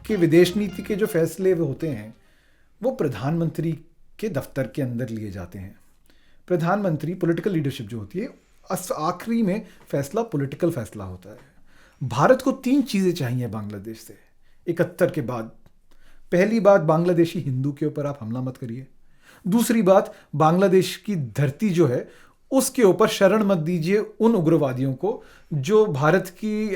के विदेश नीति के जो फैसले होते हैं वो प्रधानमंत्री के दफ्तर के अंदर लिए जाते हैं। प्रधानमंत्री पॉलिटिकल लीडरशिप जो होती है, आखिरी में फैसला पॉलिटिकल फैसला होता है। भारत को 3 चीज़ें चाहिए बांग्लादेश से 71 के बाद। पहली बात, बांग्लादेशी हिंदू के ऊपर आप हमला मत करिए। दूसरी बात, बांग्लादेश की धरती जो है उसके ऊपर शरण मत दीजिए उन उग्रवादियों को जो भारत की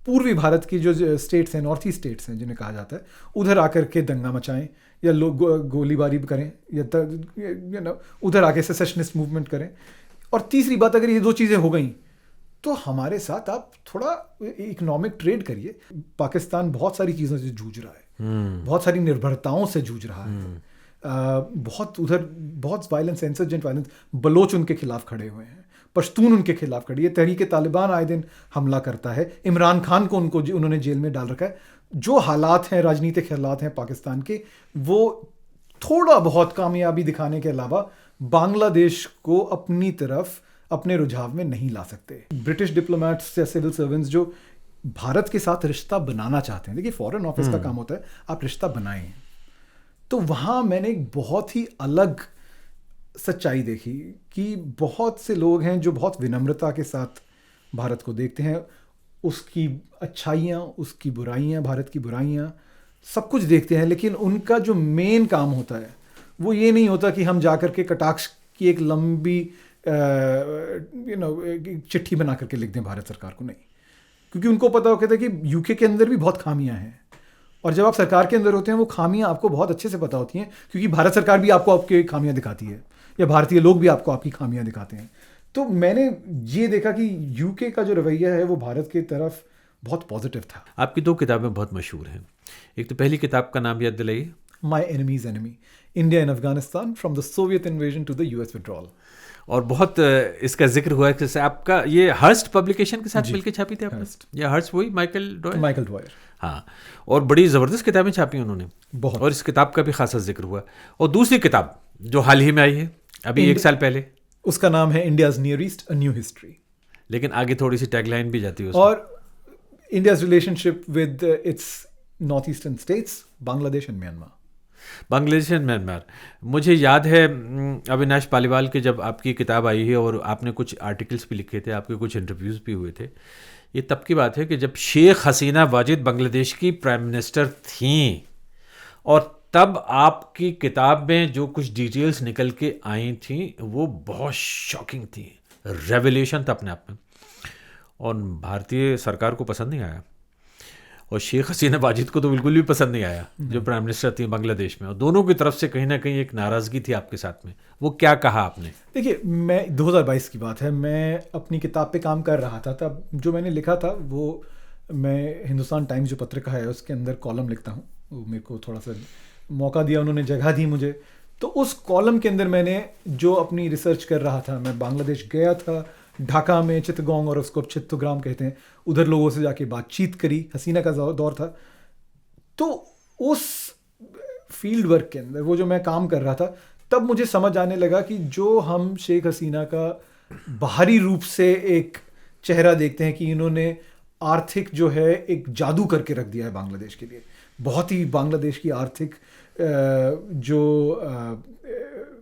पूर्वी भारत की जो स्टेट्स हैं, नॉर्थ ईस्ट स्टेट्स हैं जिन्हें कहा जाता है, उधर आकर के दंगा मचाएं या लोग गोलीबारी करें या उधर आके सेसेशनिस्ट मूवमेंट करें। और तीसरी बात, अगर ये 2 चीज़ें हो गई तो हमारे साथ आप थोड़ा इकोनॉमिक ट्रेड करिए। पाकिस्तान बहुत सारी चीज़ों से जूझ रहा है, बहुत सारी निर्भरताओं से जूझ रहा है, बहुत वायलेंस, इंसर्जेंट वायलेंस, बलोच उनके खिलाफ खड़े हुए हैं, पश्तून उनके खिलाफ खड़ी है, तहरीक तालिबान आए दिन हमला करता है, इमरान खान को उन्होंने जेल में डाल रखा है। जो हालात हैं, राजनीतिक हालात हैं पाकिस्तान के, वो थोड़ा बहुत कामयाबी दिखाने के अलावा बांग्लादेश को अपनी तरफ, अपने रुझाव में नहीं ला सकते। ब्रिटिश डिप्लोमेट्स या सिविल सर्वेंट्स जो भारत के साथ रिश्ता बनाना चाहते हैं, देखिए फॉरेन ऑफिस का काम होता है आप रिश्ता बनाएं, तो वहाँ मैंने एक बहुत ही अलग सच्चाई देखी कि बहुत से लोग हैं जो बहुत विनम्रता के साथ भारत को देखते हैं, उसकी अच्छाइयाँ, उसकी बुराइयाँ, भारत की बुराइयाँ सब कुछ देखते हैं, लेकिन उनका जो मेन काम होता है वो ये नहीं होता कि हम जाकर के कटाक्ष की एक लंबी चिट्ठी बना करके लिख दें भारत सरकार को, नहीं, क्योंकि उनको पता होता है कि यूके के अंदर भी बहुत खामियां हैं, और जब आप सरकार के अंदर होते हैं वो खामियां आपको बहुत अच्छे से पता होती हैं, क्योंकि भारत सरकार भी आपको आपकी खामियां दिखाती है या भारतीय लोग भी आपको आपकी खामियां दिखाते हैं। तो मैंने ये देखा कि यूके का जो रवैया है वो भारत की तरफ बहुत पॉजिटिव था। आपकी 2 किताबें बहुत मशहूर हैं। एक तो पहली किताब का नाम याद दिलाइए। My enemy's enemy, India and Afghanistan from the Soviet invasion to the US withdrawal. और बहुत इसका जिक्र हुआ है कि आपका ये हर्स्ट पब्लिकेशन के साथ मिलकर छापी थी आपने? या हर्स्ट वही माइकल डॉयर? हाँ, और बड़ी ज़बरदस्त किताबें छापी उन्होंने बहुत, और इस किताब का भी खासा जिक्र हुआ। और दूसरी किताब जो हाल ही में आई है अभी 1 साल पहले, उसका नाम है India's near east, a new history, लेकिन आगे थोड़ी सी टैगलाइन भी जाती है और India's relationship with its north eastern states, Bangladesh and Myanmar. Bangladesh and Myanmar. मुझे याद है अविनाश पालीवाल की जब आपकी किताब आई है और आपने कुछ आर्टिकल्स भी लिखे थे, आपके कुछ इंटरव्यूज़ भी हुए थे, ये तब की बात है कि जब शेख हसीना वाजिद बांग्लादेश की प्राइम मिनिस्टर थीं, और तब आपकी किताब में जो कुछ डिटेल्स निकल के आई थी वो बहुत शॉकिंग थी, रेवलेशन था अपने आप में, और भारतीय सरकार को पसंद नहीं आया, और शेख हसीना वाजिद को तो बिल्कुल भी पसंद नहीं आया जो प्राइम मिनिस्टर थी बांग्लादेश में, और दोनों की तरफ से कहीं ना कहीं एक नाराज़गी थी आपके साथ में। वो क्या कहा आपने? देखिए, मैं 2022 की बात है, मैं अपनी किताब पे काम कर रहा था, तब जो मैंने लिखा था वो, मैं हिंदुस्तान टाइम्स जो पत्रिका है उसके अंदर कॉलम लिखता हूँ, वो मेरे को थोड़ा सा मौका दिया, उन्होंने जगह दी मुझे, तो उस कॉलम के अंदर मैंने जो अपनी रिसर्च कर रहा था, मैं बांग्लादेश गया था, ढाका में चित्तगोंग, और उसको चित्तग्राम कहते हैं, उधर लोगों से जाके बातचीत करी, हसीना का दौर था, तो उस फील्ड वर्क के अंदर वो जो मैं काम कर रहा था, तब मुझे समझ आने लगा कि जो हम शेख हसीना का बाहरी रूप से एक चेहरा देखते हैं कि इन्होंने आर्थिक जो है एक जादू करके रख दिया है बांग्लादेश के लिए, बहुत ही बांग्लादेश की आर्थिक जो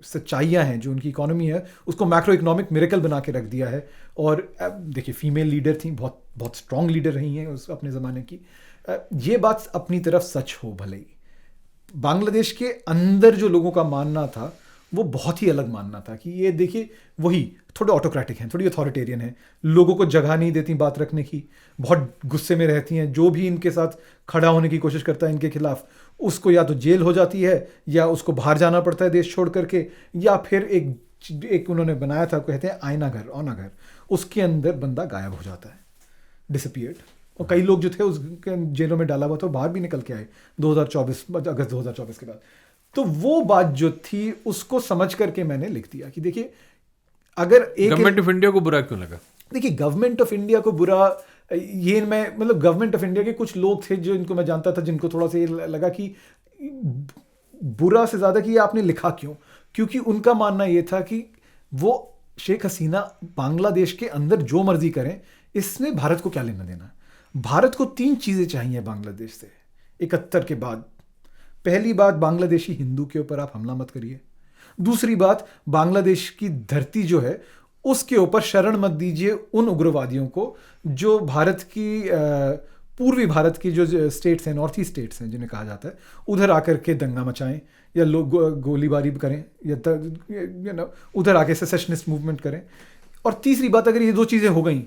सच्चाइयाँ हैं, जो उनकी इकोनॉमी है, उसको मैक्रो इकोनॉमिक मिरेकल बना के रख दिया है। और देखिए, फीमेल लीडर थी, बहुत बहुत स्ट्रॉन्ग लीडर रही हैं उस अपने ज़माने की। ये बात अपनी तरफ सच हो, भले ही बांग्लादेश के अंदर जो लोगों का मानना था वो बहुत ही अलग मानना था कि ये देखिए वही थोड़े ऑटोक्रेटिक हैं, थोड़ी अथॉरिटेरियन हैं, लोगों को जगह नहीं देती बात रखने की, बहुत गुस्से में रहती हैं, जो भी इनके साथ खड़ा होने की कोशिश करता है इनके खिलाफ, उसको या तो जेल हो जाती है या उसको बाहर जाना पड़ता है देश छोड़ करके, या फिर एक उन्होंने बनाया था, कहते हैं आईना घर, औना घर, उसके अंदर बंदा गायब हो जाता है, डिसअपियर्ड। और कई लोग जो थे उस जेलों में डाला हुआ था, बाहर भी निकल के आए 2024 अगस्त 2024 के बाद। तो वो बात जो थी उसको समझ करके मैंने लिख दिया कि देखिए, अगर एक गवर्नमेंट ऑफ इंडिया को बुरा क्यों लगा? देखिए, गवर्नमेंट ऑफ इंडिया को बुरा, ये मैं मतलब गवर्नमेंट ऑफ इंडिया के कुछ लोग थे जो इनको मैं जानता था, जिनको थोड़ा सा ये लगा कि बुरा से ज़्यादा कि ये आपने लिखा क्यों, क्योंकि उनका मानना ये था कि वो शेख हसीना बांग्लादेश के अंदर जो मर्जी करें, इसमें भारत को क्या लेना देना। भारत को 3 चीज़ें चाहिए बांग्लादेश से, 71 के बाद। पहली बात, बांग्लादेशी हिंदू के ऊपर आप हमला मत करिए। दूसरी बात, बांग्लादेश की धरती जो है उसके ऊपर शरण मत दीजिए उन उग्रवादियों को जो भारत की पूर्वी भारत की जो स्टेट्स हैं, नॉर्थ ईस्ट स्टेट्स हैं जिन्हें कहा जाता है, उधर आकर के दंगा मचाएं या लोग गोलीबारी करें या उधर आके सेसेशनिस्ट मूवमेंट करें। और तीसरी बात, अगर ये दो चीज़ें हो गई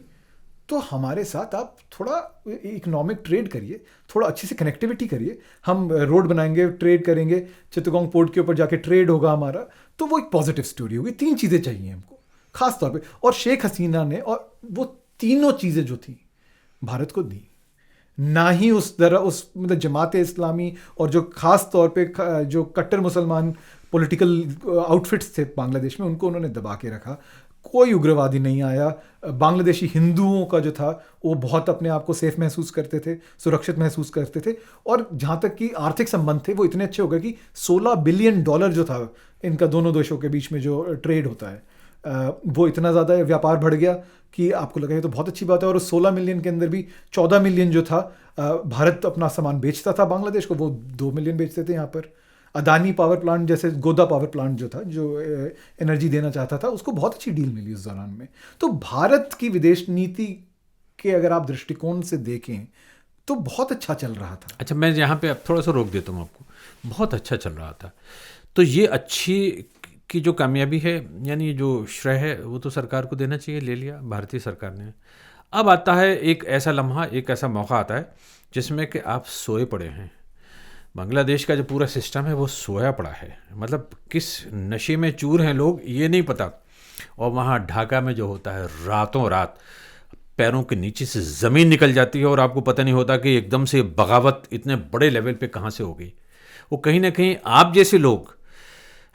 तो हमारे साथ आप थोड़ा इकोनॉमिक ट्रेड करिए, थोड़ा अच्छे से कनेक्टिविटी करिए। हम रोड बनाएंगे, ट्रेड करेंगे, चित्तगोंग पोर्ट के ऊपर जाके ट्रेड होगा हमारा, तो वो एक पॉजिटिव स्टोरी होगी। 3 चीज़ें चाहिए हमको खास तौर पे, और शेख हसीना ने और वो तीनों चीज़ें जो थी भारत को दी। ना ही उस मतलब जमात इस्लामी और जो खास तौर पे जो कट्टर मुसलमान पॉलिटिकल आउटफिट्स थे बांग्लादेश में, उनको उन्होंने दबा के रखा। कोई उग्रवादी नहीं आया। बांग्लादेशी हिंदुओं का जो था वो बहुत अपने आप को सेफ महसूस करते थे, सुरक्षित महसूस करते थे। और जहाँ तक कि आर्थिक संबंध थे वो इतने अच्छे हो गए कि $16 बिलियन जो था इनका दोनों देशों के बीच में जो ट्रेड होता है, वो इतना ज़्यादा व्यापार बढ़ गया कि आपको लगा ये तो बहुत अच्छी बात है। और उस 16 मिलियन के अंदर भी 14 मिलियन जो था भारत अपना सामान बेचता था बांग्लादेश को, वो 2 मिलियन बेचते थे यहाँ पर। अदानी पावर प्लांट जैसे गोदा पावर प्लांट जो था, जो एनर्जी देना चाहता था, उसको बहुत अच्छी डील मिली उस दौरान में। तो भारत की विदेश नीति के अगर आप दृष्टिकोण से देखें तो बहुत अच्छा चल रहा था। अच्छा, मैं यहाँ पे थोड़ा सा रोक देता हूँ आपको। बहुत अच्छा चल रहा था, तो ये अच्छी की जो कामयाबी है, यानी जो श्रेय है वो तो सरकार को देना चाहिए, ले लिया भारतीय सरकार ने। अब आता है एक ऐसा लम्हा, एक ऐसा मौका आता है जिसमें कि आप सोए पड़े हैं। बांग्लादेश का जो पूरा सिस्टम है वो सोया पड़ा है, मतलब किस नशे में चूर हैं लोग ये नहीं पता। और वहाँ ढाका में जो होता है, रातों रात पैरों के नीचे से ज़मीन निकल जाती है और आपको पता नहीं होता कि एकदम से बगावत इतने बड़े लेवल पे कहाँ से हो गई। वो कहीं ना कहीं आप जैसे लोग,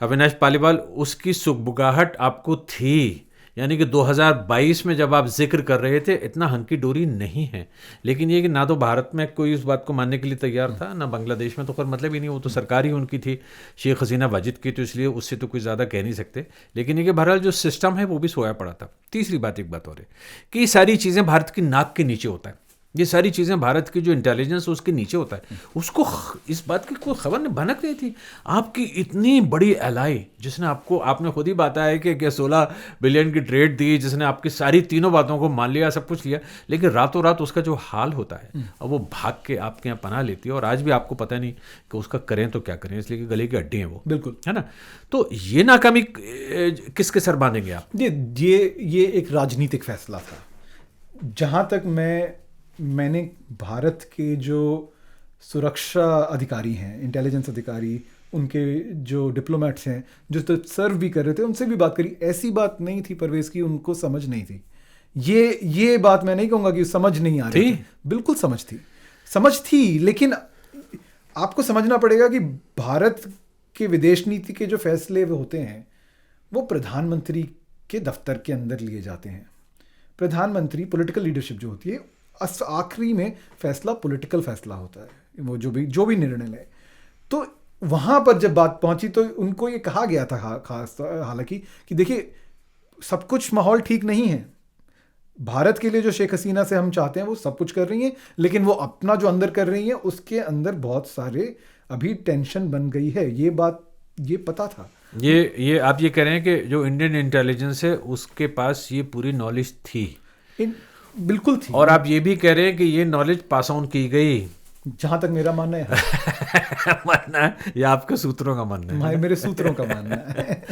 अविनाश पालीवाल, उसकी सुगबुगाहट आपको थी। यानी कि 2022 में जब आप जिक्र कर रहे थे, इतना हंकी डोरी नहीं है। लेकिन ये कि ना तो भारत में कोई उस बात को मानने के लिए तैयार था, ना बांग्लादेश में, तो खैर मतलब ही नहीं, वो तो सरकार ही उनकी थी, शेख हसीना वाजिद की, तो इसलिए उससे तो कुछ ज़्यादा कह नहीं सकते। लेकिन ये कि बहरहाल जो सिस्टम है वो भी सोया पड़ा था। तीसरी बात, एक बात और है कि ये सारी चीज़ें भारत की नाक के नीचे होता है। ये सारी चीज़ें भारत की जो इंटेलिजेंस है उसके नीचे होता है। उसको इस बात की कोई खबर भनक नहीं थी। आपकी इतनी बड़ी एलाई जिसने आपको, आपने खुद ही बताया कि 16 बिलियन की ट्रेड दी, जिसने आपकी सारी तीनों बातों को मान लिया, सब कुछ लिया, लेकिन रातों रात उसका जो हाल होता है और वो भाग के आपके यहाँ पनाह लेती है। और आज भी आपको पता नहीं कि उसका करें तो क्या करें, इसलिए कि गले की हड्डी है वो, बिल्कुल, है ना। तो ये नाकामी किसके सर बांधेंगे आप? ये एक राजनीतिक फैसला था। जहाँ तक मैंने भारत के जो सुरक्षा अधिकारी हैं, इंटेलिजेंस अधिकारी, उनके जो डिप्लोमेट्स हैं जो तो सर्व भी कर रहे थे, उनसे भी बात करी। ऐसी बात नहीं थी परवेज़ की उनको समझ नहीं थी। ये बात मैं नहीं कहूँगा कि समझ नहीं आ रही थी, बिल्कुल समझ थी। लेकिन आपको समझना पड़ेगा कि भारत के विदेश नीति के जो फैसले होते हैं वो प्रधानमंत्री के दफ्तर के अंदर लिए जाते हैं। प्रधानमंत्री, पॉलिटिकल लीडरशिप जो होती है, आखिरी में फैसला पॉलिटिकल फैसला होता है, वो जो भी निर्णय ले। तो वहाँ पर जब बात पहुँची तो उनको ये कहा गया था खास हालांकि कि देखिए सब कुछ माहौल ठीक नहीं है। भारत के लिए जो शेख हसीना से हम चाहते हैं वो सब कुछ कर रही हैं, लेकिन वो अपना जो अंदर कर रही हैं उसके अंदर बहुत सारे अभी टेंशन बन गई है। ये पता था। ये आप ये कह रहे हैं कि जो इंडियन इंटेलिजेंस है उसके पास ये पूरी नॉलेज थी? बिल्कुल थी। और आप ये भी कह रहे हैं कि ये नॉलेज पास ऑन की गई, जहां तक मेरा मानना है। मानना है या आपके सूत्रों का मानना है? मेरे सूत्रों का मानना है।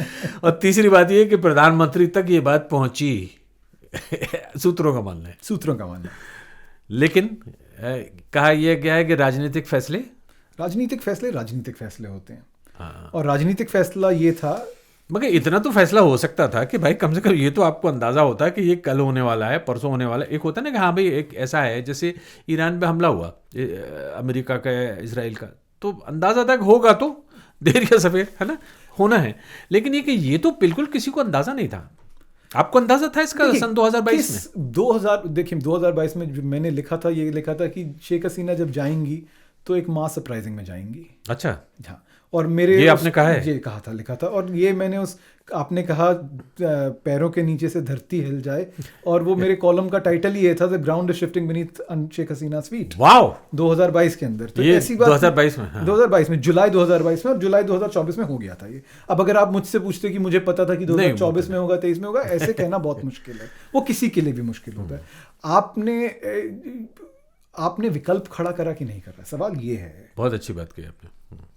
और तीसरी बात ये कि प्रधानमंत्री तक ये बात पहुंची, सूत्रों का मानना है। लेकिन कहा यह गया है कि राजनीतिक फैसले होते हैं। हाँ। और राजनीतिक फैसला ये था, मगर इतना तो फैसला हो सकता था कि भाई कम से कम ये तो आपको अंदाज़ा होता है कि ये कल होने वाला है, परसों होने वाला है। एक होता है ना कि हाँ भाई एक ऐसा है, जैसे ईरान पे हमला हुआ अमेरिका का, इजराइल का, तो अंदाज़ा था कि होगा तो देर या सवेर, है ना, होना है। लेकिन ये तो बिल्कुल किसी को अंदाज़ा नहीं था। आपको अंदाज़ा था इसका सन 2022 में? 2022 में मैंने लिखा था कि शेख हसीना जब जाएंगी तो एक मास सरप्राइजिंग में जाएंगी। अच्छा। हाँ, और मेरे ये आपने कहा है? ये कहा था, लिखा था, और ये मैंने आपने कहा पैरों के नीचे से धरती हिल जाए, और वो मेरे कॉलम का टाइटल ही ये था, the ground is shifting beneath Sheikh हसीना's feet। वाओ, 2022 के अंदर। तो ये ऐसी बात 2022 में, हाँ। 2022 में, जुलाई 2022 में, और जुलाई 2024 में हो गया था ये। अब अगर आप मुझसे पूछते कि मुझे पता था कि 2024 में होगा, 23 में होगा, ऐसे कहना बहुत मुश्किल है, वो किसी के लिए भी मुश्किल होता है। आपने विकल्प खड़ा करा कि नहीं करा, सवाल ये है। बहुत अच्छी बात की आपने।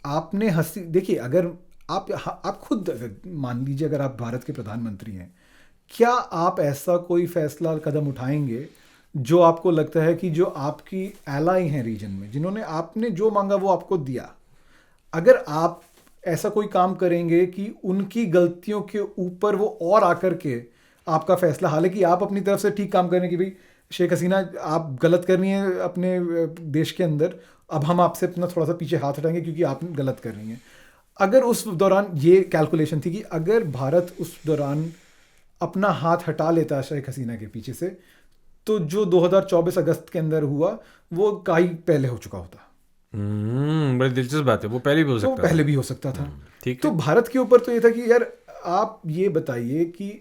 आपने देखिए, अगर आप खुद, अगर मान लीजिए अगर आप भारत के प्रधानमंत्री हैं, क्या आप ऐसा कोई फैसला, कदम उठाएंगे जो आपको लगता है कि जो आपकी एलाई हैं रीजन में, जिन्होंने आपने जो मांगा वो आपको दिया, अगर आप ऐसा कोई काम करेंगे कि उनकी गलतियों के ऊपर वो और आकर के आपका फैसला, हालांकि आप अपनी तरफ से ठीक काम करें कि भाई शेख हसीना आप गलत कर रही हैं अपने देश के अंदर, अब हम आपसे अपना थोड़ा सा पीछे हाथ हटाएंगे क्योंकि आप गलत कर रही हैं। अगर उस दौरान ये कैलकुलेशन थी कि अगर भारत उस दौरान अपना हाथ हटा लेता शेख हसीना के पीछे से, तो जो 2024 अगस्त के अंदर हुआ वो कई पहले हो चुका होता। बड़ी दिलचस्प बात है, वो पहले भी हो सकता था। पहले भी हो सकता था। ठीक तो है। भारत के ऊपर तो ये था कि यार आप ये बताइए कि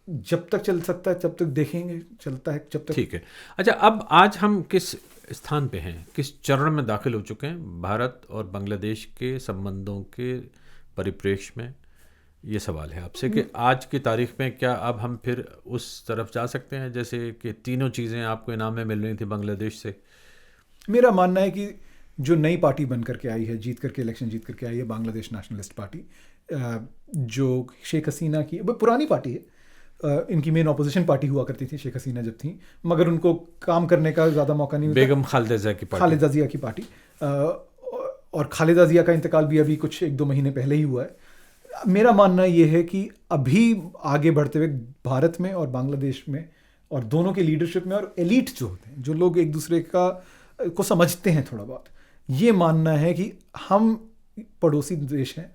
जब तक चल सकता है जब तक देखेंगे, चलता है जब तक। ठीक है। अच्छा, अब आज हम किस स्थान पे हैं, किस चरण में दाखिल हो चुके हैं भारत और बांग्लादेश के संबंधों के परिप्रेक्ष्य में, ये सवाल है आपसे कि आज की तारीख में क्या अब हम फिर उस तरफ जा सकते हैं जैसे कि तीनों चीज़ें आपको इनाम में मिल रही थी बांग्लादेश से? मेरा मानना है कि जो नई पार्टी बन करके आई है, जीत करके इलेक्शन जीत करके आई है, बांग्लादेश नेशनलिस्ट पार्टी, जो शेख हसीना की पुरानी पार्टी है, इनकी मेन ऑपोजिशन पार्टी हुआ करती थी शेख हसीना जब थी, मगर उनको काम करने का ज़्यादा मौका नहीं मिलता। बेगम खालिदा जिया की पार्टी, और खालिदा जिया का इंतकाल भी अभी कुछ 1-2 महीने पहले ही हुआ है। मेरा मानना ये है कि अभी आगे बढ़ते हुए भारत में और बांग्लादेश में, और दोनों के लीडरशिप में, और एलीट जो होते हैं, जो लोग एक दूसरे को समझते हैं थोड़ा बहुत, ये मानना है कि हम पड़ोसी देश हैं,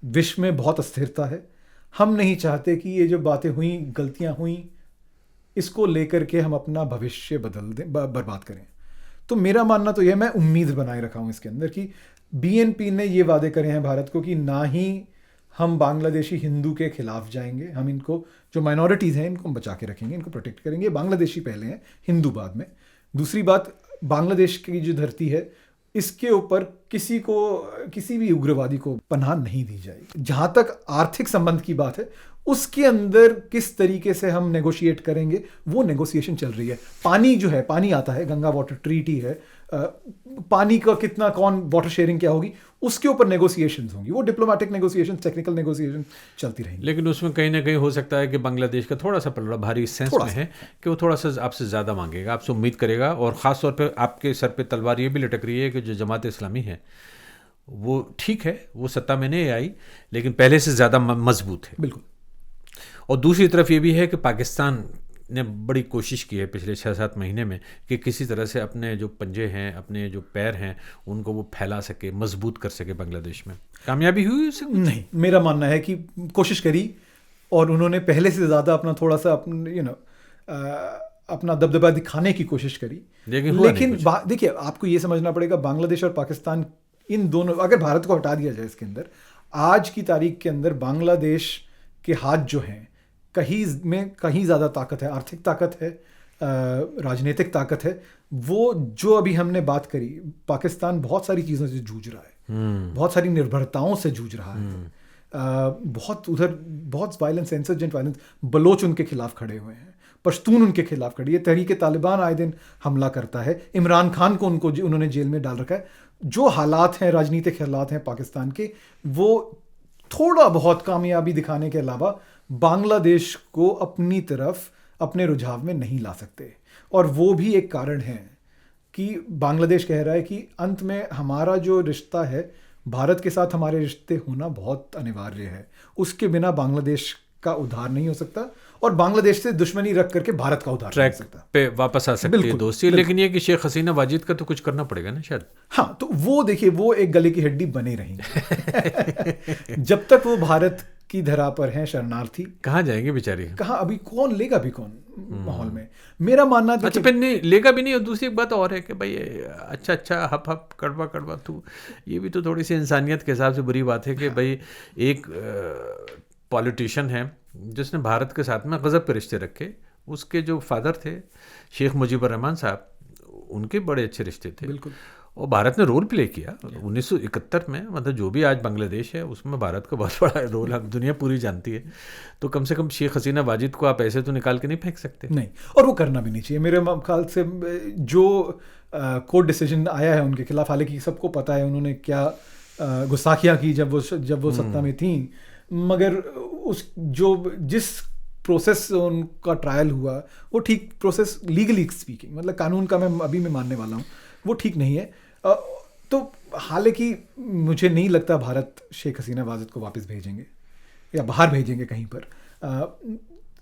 विश्व में बहुत अस्थिरता है, हम नहीं चाहते कि ये जो बातें हुई, गलतियां हुई, इसको लेकर के हम अपना भविष्य बदल दें, बर्बाद करें। तो मेरा मानना तो यह, मैं उम्मीद बनाए रखा हूं इसके अंदर कि बीएनपी ने ये वादे करे हैं भारत को कि ना ही हम बांग्लादेशी हिंदू के खिलाफ जाएंगे, हम इनको, जो माइनॉरिटीज़ हैं, इनको बचा के रखेंगे, इनको प्रोटेक्ट करेंगे। बांग्लादेशी पहले हैं, हिंदू बाद में। दूसरी बात, बांग्लादेश की जो धरती है, इसके ऊपर किसी भी उग्रवादी को पनाह नहीं दी जाएगी। जहाँ तक आर्थिक संबंध की बात है, उसके अंदर किस तरीके से हम नेगोशिएट करेंगे, वो नेगोशिएशन चल रही है। पानी जो है, पानी आता है, गंगा वाटर ट्रीटी है, पानी का कितना, कौन वाटर शेयरिंग क्या होगी, उसके ऊपर नेगोशिएशंस होंगी। वो डिप्लोमेटिक नेगोशिएशन, टेक्निकल नेगोशिएशन चलती रहेंगी। लेकिन उसमें कहीं ना कहीं हो सकता है कि बांग्लादेश का थोड़ा सा पलड़ा भारी इस सेंस में है कि वो थोड़ा सा आपसे ज़्यादा मांगेगा, आपसे उम्मीद करेगा, और ख़ास तौर पे आपके सर पे तलवार ये भी लटक रही है कि जो जमात इस्लामी है वो ठीक है, वो सत्ता में नहीं आई, लेकिन पहले से ज़्यादा मजबूत है। बिल्कुल। और दूसरी तरफ ये भी है कि पाकिस्तान ने बड़ी कोशिश की है पिछले 6-7 महीने में कि किसी तरह से अपने जो पंजे हैं, अपने जो पैर हैं, उनको वो फैला सके, मजबूत कर सके बांग्लादेश में। कामयाबी हुई उससे? नहीं, मेरा मानना है कि कोशिश करी, और उन्होंने पहले से ज़्यादा अपना थोड़ा सा अपना दबदबा दिखाने की कोशिश करी, लेकिन देखिए, आपको ये समझना पड़ेगा, बांग्लादेश और पाकिस्तान, इन दोनों, अगर भारत को हटा दिया जाए इसके अंदर, आज की तारीख के अंदर बांग्लादेश के हाथ जो हैं, कहीं ज़्यादा ताकत है, आर्थिक ताकत है, राजनीतिक ताकत है। वो जो अभी हमने बात करी, पाकिस्तान बहुत सारी चीज़ों से जूझ रहा है, बहुत सारी निर्भरताओं से जूझ रहा है, बहुत वायलेंस, इंसर्जेंट वायलेंस, बलोच उनके खिलाफ खड़े हुए हैं, पश्तून उनके खिलाफ खड़ी है, तहरीक तालिबान आए दिन हमला करता है, इमरान खान को उन्होंने जेल में डाल रखा है। जो हालात हैं, राजनीतिक हालात हैं पाकिस्तान के, वो थोड़ा बहुत कामयाबी दिखाने के अलावा बांग्लादेश को अपनी तरफ, अपने रुझाव में नहीं ला सकते। और वो भी एक कारण है कि बांग्लादेश कह रहा है कि अंत में हमारा जो रिश्ता है, भारत के साथ हमारे रिश्ते होना बहुत अनिवार्य है, उसके बिना बांग्लादेश का उद्धार नहीं हो सकता, और बांग्लादेश से दुश्मनी रख करके भारत का उद्धार नहीं हो सकता। पे वापस आ सकती है दोस्ती, लेकिन ये कि शेख हसीना वाजिद का तो कुछ करना पड़ेगा ना शायद। हाँ, तो वो देखिए, वो एक गले की हड्डी बने रहेंगे जब तक वो भारत की धरा पर हैं शरणार्थी। कहाँ जाएंगे बेचारे, कहाँ, अभी कौन लेगा भी कौन माहौल में। मेरा मानना अच्छा फिर नहीं लेगा भी नहीं। और दूसरी एक बात और है कि भाई अच्छा हप हप कड़वा कड़वा तू, ये भी तो थोड़ी सी इंसानियत के हिसाब से बुरी बात है कि भाई एक पॉलिटिशियन है जिसने भारत के साथ में गज़ब के रिश्ते रखे। उसके जो फादर थे शेख मुजीबुर रहमान साहब, उनके बड़े अच्छे रिश्ते थे। बिल्कुल। और भारत ने रोल प्ले किया 1971 में, मतलब जो भी आज बांग्लादेश है उसमें भारत का बहुत बड़ा रोल है, दुनिया पूरी जानती है। तो कम से कम शेख हसीना वाजिद को आप ऐसे तो निकाल के नहीं फेंक सकते। नहीं, और वो करना भी नहीं चाहिए मेरे ख्याल से। जो कोर्ट डिसीजन आया है उनके खिलाफ, हालांकि सबको पता है उन्होंने क्या गुस्ताखियाँ की जब वो सत्ता में थी, मगर जिस प्रोसेस उनका ट्रायल हुआ वो ठीक प्रोसेस, लीगली स्पीकिंग, मतलब कानून का मैं मानने वाला हूँ, वो ठीक नहीं है। तो हालांकि मुझे नहीं लगता भारत शेख हसीना वाजिद को वापस भेजेंगे या बाहर भेजेंगे कहीं पर।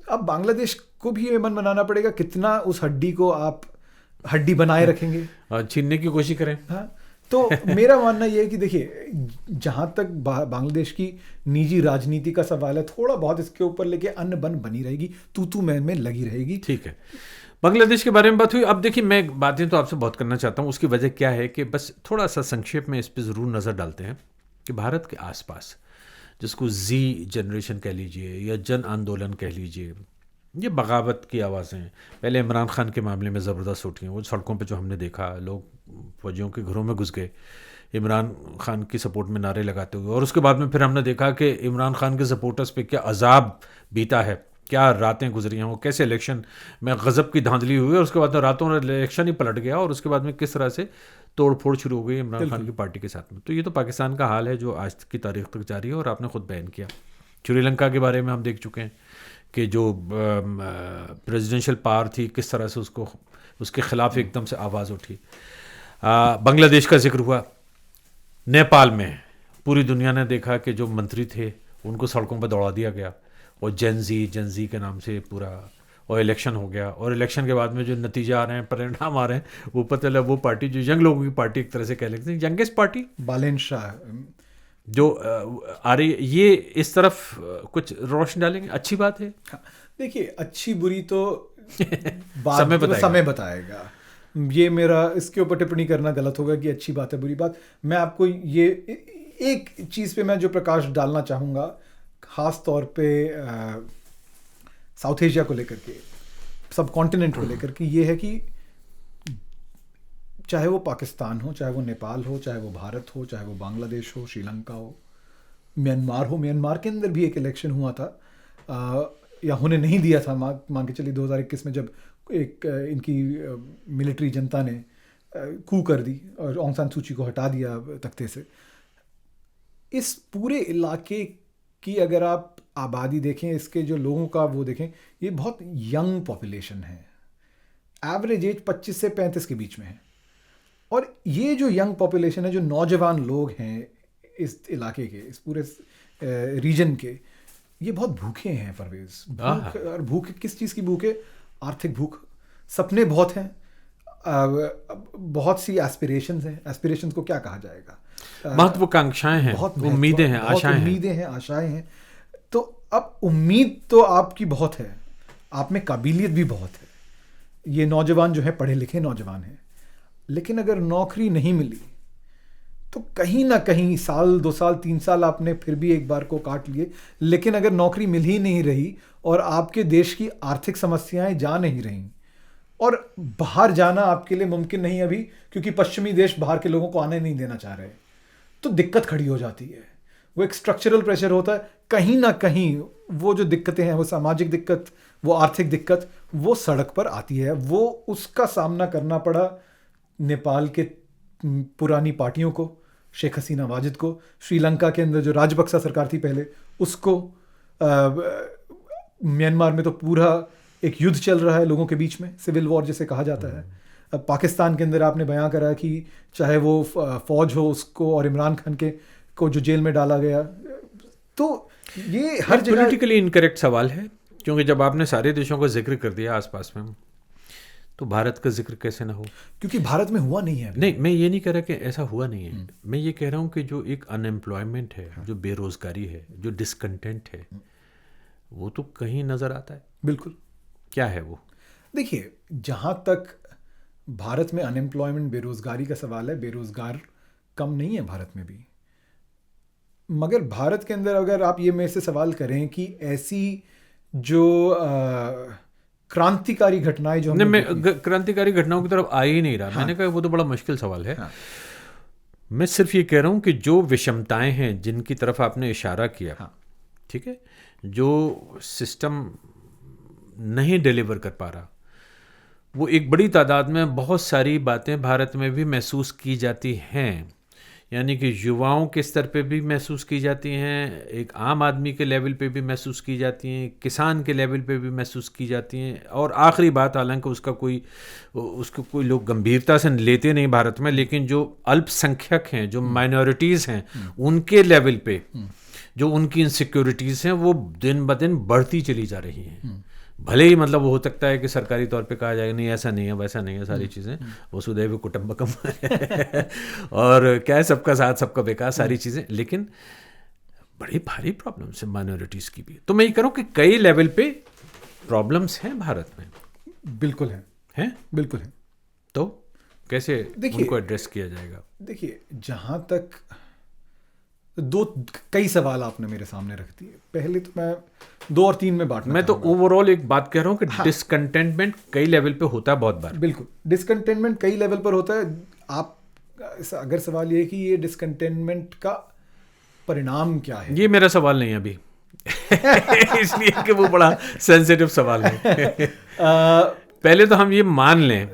अब बांग्लादेश को भी ये मन बनाना पड़ेगा कितना उस हड्डी को आप हड्डी बनाए रखेंगे, छीनने की कोशिश करें। हाँ, तो मेरा मानना ये है कि देखिए, जहाँ तक बांग्लादेश की निजी राजनीति का सवाल है, थोड़ा बहुत इसके ऊपर लेके अन्न बन बनी रहेगी, तू में लगी रहेगी। ठीक है, बांग्लादेश के बारे में बात हुई। अब देखिए, मैं बातें तो आपसे बहुत करना चाहता हूँ, उसकी वजह क्या है कि बस थोड़ा सा संक्षेप में इस पर ज़रूर नज़र डालते हैं कि भारत के आसपास, जिसको जी जनरेशन कह लीजिए या जन आंदोलन कह लीजिए, ये बगावत की आवाज़ें पहले इमरान खान के मामले में ज़बरदस्त उठी हैं। वो सड़कों पे जो हमने देखा, लोग फौजियों के घरों में घुस गए इमरान खान की सपोर्ट में नारे लगाते हुए, और उसके बाद में फिर हमने देखा कि इमरान खान के सपोर्टर्स पे क्या अजाब बीता है, क्या रातें गुजरी हैं, वो कैसे इलेक्शन में गज़ब की धांधली हुई और उसके बाद में रातों में इलेक्शन ही पलट गया, और उसके बाद में किस तरह से तोड़ फोड़ शुरू हो गई इमरान खान की पार्टी के साथ में। तो ये तो पाकिस्तान का हाल है जो आज की तारीख तक जारी है, और आपने खुद बयान किया। श्रीलंका के बारे में हम देख चुके हैं कि जो प्रेसिडेंशियल पावर थी, किस तरह से उसके ख़िलाफ़ एकदम से आवाज़ उठी। बांग्लादेश का जिक्र हुआ, नेपाल में पूरी दुनिया ने देखा कि जो मंत्री थे उनको सड़कों पर दौड़ा दिया गया, और जनजी के नाम से पूरा, और इलेक्शन हो गया, और इलेक्शन के बाद में जो नतीजे आ रहे हैं, परिणाम आ रहे हैं, वो पता चला वो पार्टी जो यंग लोगों की पार्टी एक तरह से कह लेते हैं, यंगेस्ट पार्टी बालेन शाह जो आ रही है, ये इस तरफ कुछ रोशनी डालेंगे, अच्छी बात है। देखिए, अच्छी बुरी तो समय बताएगा। ये मेरा इसके ऊपर टिप्पणी करना गलत होगा कि अच्छी बात है बुरी बात। मैं आपको ये एक चीज़ पे मैं जो प्रकाश डालना चाहूँगा, ख़ास तौर पे साउथ एशिया को लेकर के, सब कॉन्टिनेंट को लेकर के, ये है कि चाहे वो पाकिस्तान हो, चाहे वो नेपाल हो, चाहे वो भारत हो, चाहे वो बांग्लादेश हो, श्रीलंका हो, म्यांमार हो, म्यांमार के अंदर भी एक इलेक्शन हुआ था, या होने नहीं दिया था, मान के चलिए 2021 में, जब एक इनकी मिलिट्री जनता ने कू कर दी और ऑंग सान सूची को हटा दिया तख्ते से। इस पूरे इलाके की अगर आप आबादी देखें, इसके जो लोगों का वो देखें, ये बहुत यंग पॉपुलेशन है, एवरेज एज 25 से 35 के बीच में है। और ये जो यंग पॉपुलेशन है, जो नौजवान लोग हैं इस इलाके के, इस पूरे रीजन के, ये बहुत भूखे हैं परवेज। और भूख किस चीज़ की भूख है? आर्थिक भूख। सपने बहुत हैं, बहुत सी एस्पिरेशंस हैं। एस्पिरेशंस को क्या कहा जाएगा? महत्वाकांक्षाएं हैं, उम्मीदें हैं, आशाएं हैं। तो अब उम्मीद तो आपकी बहुत है, आप में काबिलियत भी बहुत है, ये नौजवान जो है पढ़े लिखे नौजवान हैं, लेकिन अगर नौकरी नहीं मिली तो कहीं ना कहीं साल 2 साल 3 साल आपने फिर भी एक बार को काट लिए, लेकिन अगर नौकरी मिल ही नहीं रही और आपके देश की आर्थिक समस्याएं जा नहीं रही, और बाहर जाना आपके लिए मुमकिन नहीं अभी, क्योंकि पश्चिमी देश बाहर के लोगों को आने नहीं देना चाह रहे, तो दिक्कत खड़ी हो जाती है। वो एक स्ट्रक्चरल प्रेशर होता है, कहीं ना कहीं वो जो दिक्कतें हैं, वो सामाजिक दिक्कत, वो आर्थिक दिक्कत, वो सड़क पर आती है। वो उसका सामना करना पड़ा नेपाल के पुरानी पार्टियों को, शेख हसीना वाजिद को, श्रीलंका के अंदर जो राजपक्सा सरकार थी पहले उसको, म्यांमार में तो पूरा एक युद्ध चल रहा है लोगों के बीच में, सिविल वॉर जिसे कहा जाता है। अब पाकिस्तान के अंदर आपने बयां करा कि चाहे वो फौज हो उसको, और इमरान खान को जो जेल में डाला गया, तो ये हर जगह पॉलिटिकली इनकरेक्ट सवाल है, क्योंकि जब आपने सारे देशों का जिक्र कर दिया आसपास में, तो भारत का जिक्र कैसे ना हो? क्योंकि भारत में हुआ नहीं है अभी। नहीं, मैं ये नहीं कह रहा कि ऐसा हुआ नहीं है। मैं ये कह रहा हूँ कि जो एक अनएम्प्लॉयमेंट है, जो बेरोजगारी है, जो डिसकंटेंट है, वो तो कहीं नज़र आता है। बिल्कुल। क्या है वो? देखिए, जहाँ तक भारत में अनएम्प्लॉयमेंट, बेरोजगारी का सवाल है, बेरोजगार कम नहीं है भारत में भी। मगर भारत के अंदर अगर आप ये मेरे से सवाल करें कि ऐसी जो क्रांतिकारी घटनाएं जो नहीं, हमने मैं क्रांतिकारी घटनाओं की तरफ आ ही नहीं रहा। मैंने कहा वो तो बड़ा मुश्किल सवाल है। मैं सिर्फ ये कह रहा हूँ कि जो विषमताएं हैं जिनकी तरफ आपने इशारा किया, ठीक है, जो सिस्टम नहीं डिलीवर कर पा रहा, वो एक बड़ी तादाद में बहुत सारी बातें भारत में भी महसूस की जाती हैं। यानी कि युवाओं के स्तर पे भी महसूस की जाती हैं, एक आम आदमी के लेवल पे भी महसूस की जाती हैं, किसान के लेवल पे भी महसूस की जाती हैं। और आखिरी बात, हालांकि उसको कोई लोग गंभीरता से लेते नहीं भारत में, लेकिन जो अल्पसंख्यक हैं, जो माइनॉरिटीज़ हैं, उनके लेवल पे जो उनकी इनसिक्योरिटीज़ हैं वो दिन ब दिन बढ़ती चली जा रही हैं। भले ही मतलब वो हो सकता है कि सरकारी तौर पे कहा जाएगा नहीं ऐसा नहीं है, वैसा नहीं है, सारी चीज़ें वसुधैव कुटुंबकम और क्या है, सबका साथ सबका विकास, सारी चीज़ें, लेकिन बड़ी भारी प्रॉब्लम्स है माइनॉरिटीज़ की भी। तो मैं ये कह रहा हूँ कि कई लेवल पे प्रॉब्लम्स हैं भारत में। बिल्कुल हैं, बिल्कुल हैं। तो कैसे उनको एड्रेस किया जाएगा? देखिए, जहाँ तक कई सवाल आपने मेरे सामने रख दिए। पहले तो मैं 2 और 3 में बांटना, मैं तो ओवरऑल एक बात कह रहा हूँ कि डिसकंटेंटमेंट कई लेवल पे होता है बहुत बार। बिल्कुल, डिसकंटेंटमेंट कई लेवल पर होता है। आप अगर सवाल ये है कि ये डिसकंटेंटमेंट का परिणाम क्या है, ये मेरा सवाल नहीं है अभी इसलिए कि वो बड़ा सेंसिटिव सवाल है पहले तो हम ये मान लें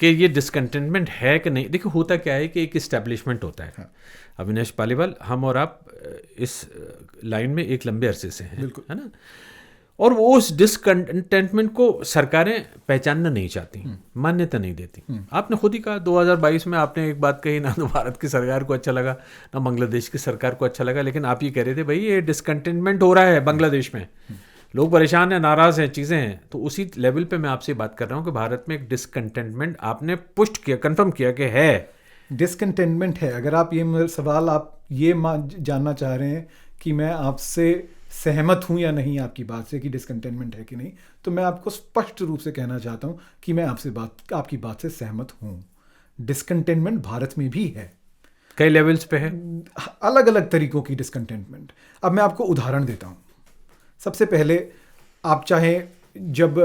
कि ये डिसकंटेंटमेंट है कि नहीं। देखिए, होता क्या है कि एक इस्टेब्लिशमेंट होता है। अविनाश पालीवाल, हम और आप इस लाइन में एक लंबे अरसे से हैं, है ना, और वो उस डिसकंटेंटमेंट को सरकारें पहचानना नहीं चाहती, मान्यता नहीं देती। आपने खुद ही कहा 2022 में आपने एक बात कही, ना तो भारत की सरकार को अच्छा लगा ना बांग्लादेश की सरकार को अच्छा लगा, लेकिन आप ये कह रहे थे भाई ये डिसकंटेंटमेंट हो रहा है बांग्लादेश में, लोग परेशान हैं, नाराज़ हैं, चीज़ें हैं। तो उसी लेवल पे मैं आपसे बात कर रहा हूँ कि भारत में एक डिसकंटेंटमेंट आपने पुष्ट किया, कंफर्म किया कि है, डिसकंटेंटमेंट है। अगर आप ये सवाल आप ये जानना चाह रहे हैं कि मैं आपसे सहमत हूं या नहीं आपकी बात से कि डिसकंटेंटमेंट है कि नहीं, तो मैं आपको स्पष्ट रूप से कहना चाहता हूं कि मैं आपकी बात से सहमत हूं। डिसकंटेंटमेंट भारत में भी है, कई लेवल्स पे है, अलग अलग तरीकों की डिसकंटेंटमेंट। अब मैं आपको उदाहरण देता हूं। सबसे पहले, आप चाहें, जब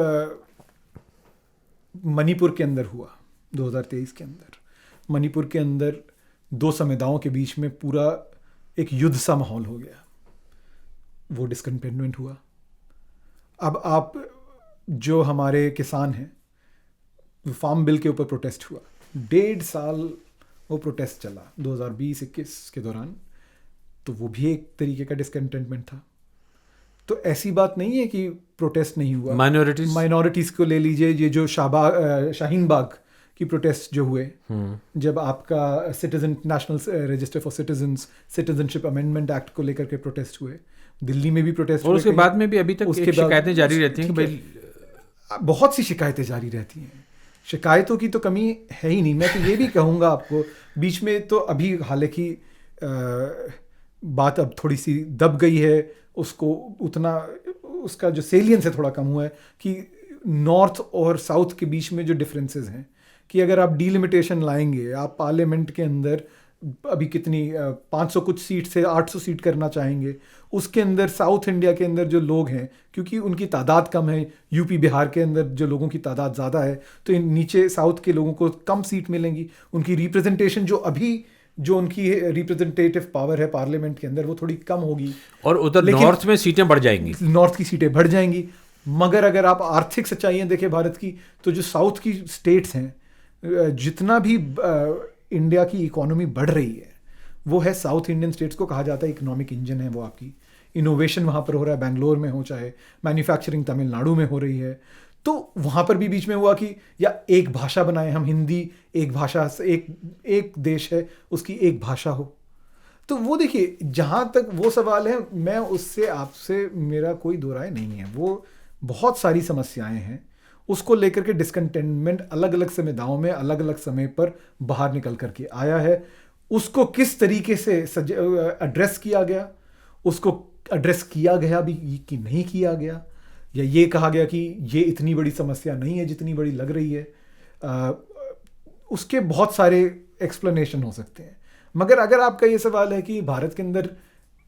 मणिपुर के अंदर हुआ 2023 के अंदर, मणिपुर के अंदर 2 समुदायों के बीच में पूरा एक युद्ध सा माहौल हो गया, वो डिसकंटेंटमेंट हुआ। अब आप जो हमारे किसान हैं, फार्म बिल के ऊपर प्रोटेस्ट हुआ, 1.5 साल वो प्रोटेस्ट चला 2020-21 के दौरान, तो वो भी एक तरीके का डिसकंटेंटमेंट था। तो ऐसी बात नहीं है कि प्रोटेस्ट नहीं हुआ। माइनॉरिटीज़ को ले लीजिए, ये जो शाहीन बाग की प्रोटेस्ट जो हुए, जब आपका national register for citizenship amendment act को लेकर के प्रोटेस्ट हुए, दिल्ली में भी प्रोटेस्ट और उसके बाद में भी अभी तक शिकायतें जारी रहती हैं कि भाई बहुत सी शिकायतें जारी रहती हैं। शिकायतों की तो कमी है ही नहीं। मैं तो ये भी कहूँगा आपको, बीच में तो अभी हालांकि बात अब थोड़ी सी दब गई है, उसको उतना, उसका जो सेलियंस है थोड़ा कम हुआ है, कि नॉर्थ और साउथ के बीच में जो डिफरेंसेस हैं, कि अगर आप डीलिमिटेशन लाएंगे, आप पार्लियामेंट के अंदर अभी कितनी 500 कुछ सीट से 800 सीट करना चाहेंगे, उसके अंदर साउथ इंडिया के अंदर जो लोग हैं, क्योंकि उनकी तादाद कम है, यूपी बिहार के अंदर जो लोगों की तादाद ज़्यादा है, तो इन नीचे साउथ के लोगों को कम सीट मिलेंगी। उनकी रिप्रेजेंटेशन जो उनकी रिप्रेजेंटेटिव पावर है पार्लियामेंट के अंदर, वो थोड़ी कम होगी, और उधर नॉर्थ में सीटें बढ़ जाएंगी, नॉर्थ की सीटें बढ़ जाएंगी। मगर अगर आप आर्थिक सच्चाइयाँ देखें भारत की, तो जो साउथ की स्टेट्स हैं, जितना भी इंडिया की इकोनॉमी बढ़ रही है, वो है साउथ इंडियन स्टेट्स को कहा जाता है इकोनॉमिक इंजन है। वो आपकी इनोवेशन वहाँ पर हो रहा है, बेंगलोर में हो, चाहे मैन्युफैक्चरिंग तमिलनाडु में हो रही है। तो वहाँ पर भी बीच में हुआ कि या एक भाषा बनाए हम, हिंदी एक भाषा से, एक देश है उसकी एक भाषा हो। तो वो देखिए, जहाँ तक वो सवाल है, मैं उससे आपसे मेरा कोई दो राय नहीं है। वो बहुत सारी समस्याएं हैं, उसको लेकर के डिस्कंटेनमेंट अलग अलग संविधाओं में अलग अलग समय पर बाहर निकल करके आया है। उसको किस तरीके से एड्रेस किया गया, उसको एड्रेस किया गया भी कि नहीं किया गया, या ये कहा गया कि ये इतनी बड़ी समस्या नहीं है जितनी बड़ी लग रही है, उसके बहुत सारे एक्सप्लेनेशन हो सकते हैं। मगर अगर आपका ये सवाल है कि भारत के अंदर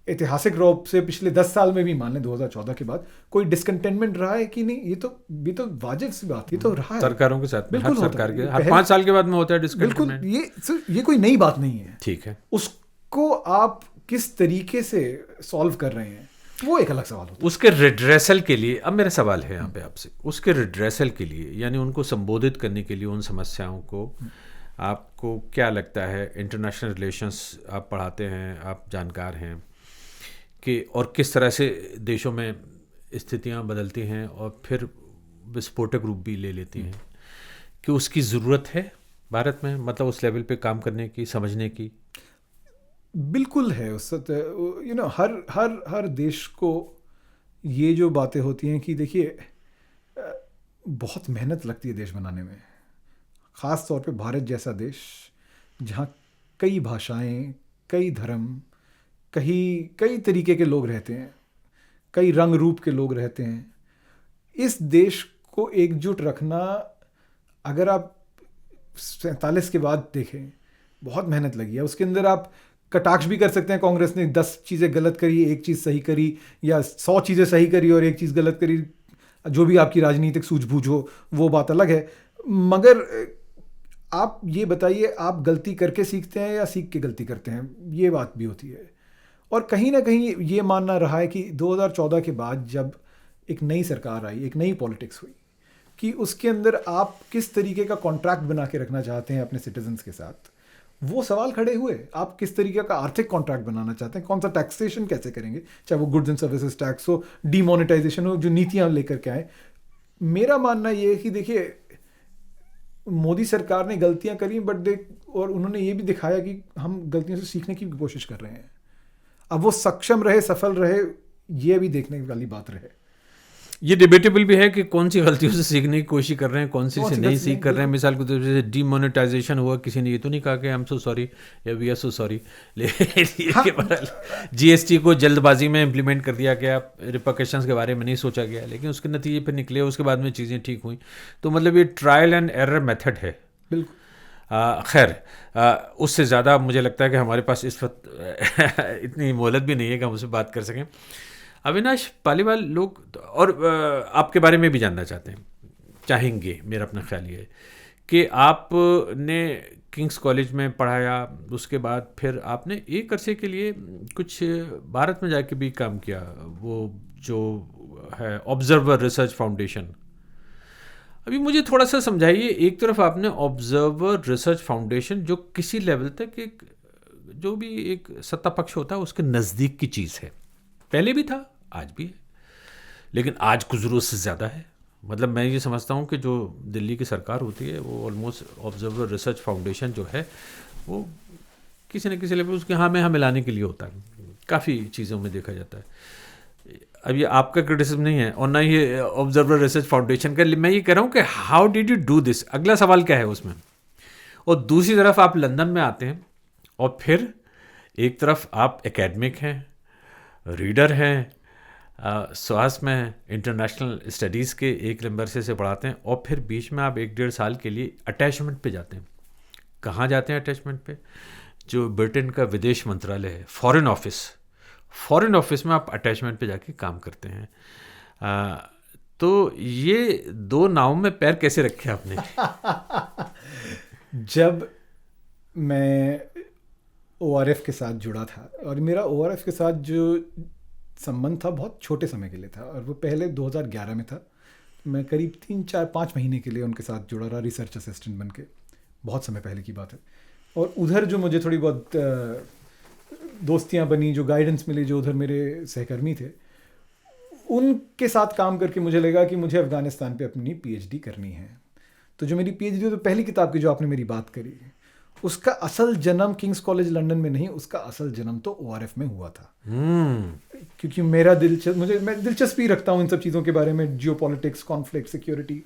ऐतिहासिक रूप से पिछले 10 साल में भी, मान लें 2014 के बाद, कोई डिस्कंटेनमेंट रहा है कि नहीं, ये तो वाजिब सी बात, ये तो रहा है सरकारों के साथ, बिल्कुल हर सरकार के हर 5 साल के बाद में होता है डिस्कंटेनमेंट। बिल्कुल, ये कोई नई बात नहीं है। ठीक है, उसको आप किस तरीके से सॉल्व कर रहे हैं वो एक अलग सवाल होता है। उसके रिड्रेसल के लिए अब मेरा सवाल है यहाँ पे आपसे, उसके रिड्रेसल के लिए यानी उनको संबोधित करने के लिए उन समस्याओं को, आपको क्या लगता है, इंटरनेशनल रिलेशंस आप पढ़ाते हैं, आप जानकार हैं कि और किस तरह से देशों में स्थितियाँ बदलती हैं और फिर विस्फोटक रूप भी ले लेती हैं, कि उसकी ज़रूरत है भारत में, मतलब उस लेवल पे काम करने की, समझने की? बिल्कुल है। उस हर देश को ये जो बातें होती हैं कि देखिए बहुत मेहनत लगती है देश बनाने में, ख़ास तौर पे भारत जैसा देश जहाँ कई भाषाएं, कई धर्म, कई तरीके के लोग रहते हैं, कई रंग रूप के लोग रहते हैं। इस देश को एकजुट रखना, अगर आप 47 के बाद देखें, बहुत मेहनत लगी है। उसके अंदर आप कटाक्ष भी कर सकते हैं, कांग्रेस ने 10 चीज़ें गलत करी, एक चीज़ सही करी, या 100 चीज़ें सही करी और एक चीज़ गलत करी, जो भी आपकी राजनीतिक सूझबूझ हो वो बात अलग है। मगर आप ये बताइए, आप गलती करके सीखते हैं या सीख के गलती करते हैं, ये बात भी होती है। और कहीं ना कहीं ये मानना रहा है कि 2014 के बाद जब एक नई सरकार आई, एक नई पॉलिटिक्स हुई, कि उसके अंदर आप किस तरीके का कॉन्ट्रैक्ट बना के रखना चाहते हैं अपने सिटीजन्स के साथ, वो सवाल खड़े हुए। आप किस तरीके का आर्थिक कॉन्ट्रैक्ट बनाना चाहते हैं, कौन सा टैक्सेशन कैसे करेंगे, चाहे वो गुड्स एंड सर्विसेज टैक्स हो, डीमोनेटाइजेशन हो, जो नीतियाँ लेकर के आए। मेरा मानना ये है कि देखिए, मोदी सरकार ने गलतियाँ करी, और उन्होंने ये भी दिखाया कि हम गलतियों से सीखने की कोशिश कर रहे हैं। अब वो सक्षम रहे, सफल रहे, ये भी देखने वाली बात रहे। ये डिबेटेबल भी है कि कौन सी गलतियों से सीखने की कोशिश कर रहे हैं, कौन सी से नहीं सीख कर रहे हैं। मिसाल के तौर पर डीमोनेटाइजेशन हुआ, किसी ने ये तो नहीं कहा कि आई एम सो सॉरी या वी आर सो सॉरी, लेकिन जीएसटी को जल्दबाजी में इम्प्लीमेंट कर दिया गया, रिपरकशंस के बारे में नहीं सोचा गया, लेकिन उसके नतीजे पर निकले, उसके बाद में चीज़ें ठीक हुई। तो मतलब ये ट्रायल एंड एरर मेथड है। बिल्कुल। खैर, उससे ज़्यादा मुझे लगता है कि हमारे पास इस वक्त इतनी मोहलत भी नहीं है कि हम उससे बात कर सकें। अविनाश पालीवाल, लोग और आपके बारे में भी जानना चाहेंगे। मेरा अपना ख्याल ये है कि आपने किंग्स कॉलेज में पढ़ाया, उसके बाद फिर आपने एक अरसे के लिए कुछ भारत में जाके भी काम किया, वो जो है ऑब्जर्वर रिसर्च फाउंडेशन। अभी मुझे थोड़ा सा समझाइए, एक तरफ आपने ऑब्जर्वर रिसर्च फाउंडेशन, जो किसी लेवल तक एक जो भी एक सत्ता पक्ष होता है उसके नज़दीक की चीज़ है, पहले भी था, आज भी है, लेकिन आज कुछ ज़रूरत से ज़्यादा है। मतलब मैं ये समझता हूँ कि जो दिल्ली की सरकार होती है वो ऑलमोस्ट ऑब्जर्वर रिसर्च फाउंडेशन जो है वो किसी न किसी लेवल उसके हाँ में हाँ मिलाने के लिए होता है, काफ़ी चीज़ों में देखा जाता है। अब ये आपका क्रिटिसिज्म नहीं है और ना ये ऑब्जर्वर रिसर्च फाउंडेशन का, मैं ये कह रहा हूँ कि how did you do this, अगला सवाल क्या है उसमें। और दूसरी तरफ आप लंदन में आते हैं और फिर एक तरफ आप एकेडमिक हैं, रीडर हैं, स्वास्थ्य में इंटरनेशनल स्टडीज़ के एक नंबर से पढ़ाते हैं, और फिर बीच में आप 1-1.5 साल के लिए अटैचमेंट पे जाते हैं। कहाँ जाते हैं अटैचमेंट पे? जो ब्रिटेन का विदेश मंत्रालय है, फॉरेन ऑफिस में आप अटैचमेंट पे जाके काम करते हैं। तो ये दो नावों में पैर कैसे रखे आपने? जब मैं ORF के साथ जुड़ा था, और मेरा ORF के साथ जो संबंध था बहुत छोटे समय के लिए था, और वो पहले 2011 में था। मैं करीब 3-4-5 महीने के लिए उनके साथ जुड़ा रहा रिसर्च असिस्टेंट बन के, बहुत समय पहले की बात है। और उधर जो मुझे थोड़ी बहुत दोस्तियां बनी, जो गाइडेंस मिली, जो उधर मेरे सहकर्मी थे, उनके साथ काम करके मुझे लगा कि मुझे अफ़गानिस्तान पे अपनी PhD करनी है। तो जो मेरी PhD, तो पहली किताब की जो आपने मेरी बात करी, उसका असल जन्म किंग्स कॉलेज लंदन में नहीं, उसका असल जन्म तो ORF में हुआ था। क्योंकि मैं दिलचस्पी रखता हूँ इन सब चीज़ों के बारे में, जियोपॉलिटिक्स, कॉन्फ्लिक्ट, सिक्योरिटी।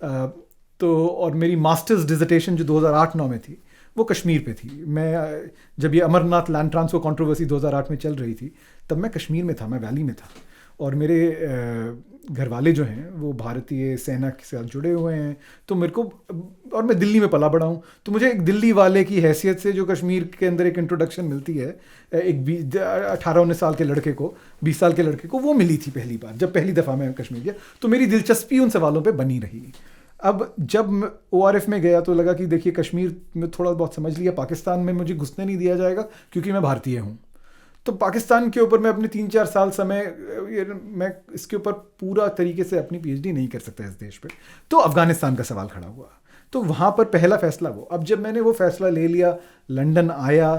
तो और मेरी मास्टर्स डिसर्टेशन जो 2008-9 में थी वो कश्मीर पे थी। मैं जब ये अमरनाथ लैंड ट्रांसफर कंट्रोवर्सी 2008 में चल रही थी तब मैं कश्मीर में था, मैं वैली में था, और मेरे घर वाले जो हैं वो भारतीय सेना के साथ जुड़े हुए हैं, तो मेरे को, और मैं दिल्ली में पला बड़ा हूँ, तो मुझे एक दिल्ली वाले की हैसियत से जो कश्मीर के अंदर एक इंट्रोडक्शन मिलती है एक 18-19 साल के लड़के को, 20 साल के लड़के को, वो मिली थी पहली बार जब पहली दफ़ा मैं कश्मीर गया, तो मेरी दिलचस्पी उन सवालों पर बनी रही। अब जब ORF में गया तो लगा कि देखिए कश्मीर में थोड़ा बहुत समझ लिया, पाकिस्तान में मुझे घुसने नहीं दिया जाएगा क्योंकि मैं भारतीय हूँ, तो पाकिस्तान के ऊपर मैं अपने 3-4 साल समय मैं इसके ऊपर पूरा तरीके से अपनी PhD नहीं कर सकता इस देश पे, तो अफ़गानिस्तान का सवाल खड़ा हुआ, तो वहाँ पर पहला फैसला वो। अब जब मैंने वो फैसला ले लिया, लंदन आया,